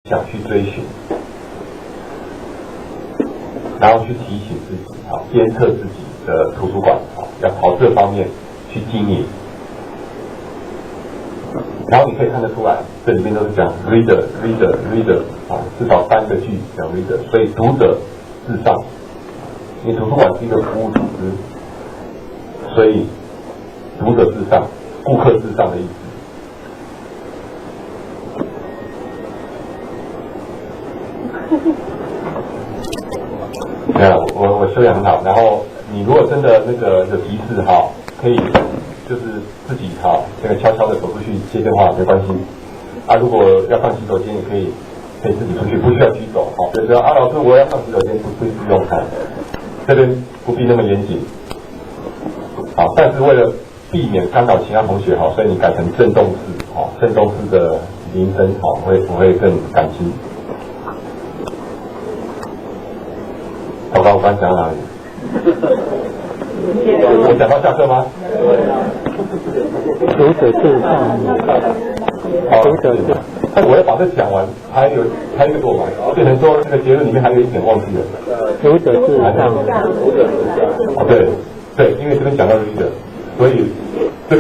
想去追寻，然后去提醒自己，鞭策自己的图书馆，要朝这方面去经营。然后你可以看得出来，这里面都是讲 reader， 至少3个句讲 reader， 所以读者至上。因为图书馆是一个服务组织，所以读者至上，顾客至上的意思。对啊，我修养很好。然后你如果真的那个有急事可以就是自己这个悄悄的走出去接电话没关系。如果要上洗手间，也可以自己出去，不需要举手。就说老师我要上洗手间，不用看，这边不必那么严谨。但是为了避免干扰其他同学所以你改成震动式震动式的铃声会更感激。我刚讲到哪里？我讲到下课吗？读者至上，读者至上。但我要把这讲完，还有一个做完，变成说这个结论里面还有一点忘记了。读者至上。对，因为这边讲到 reader， 所以这边。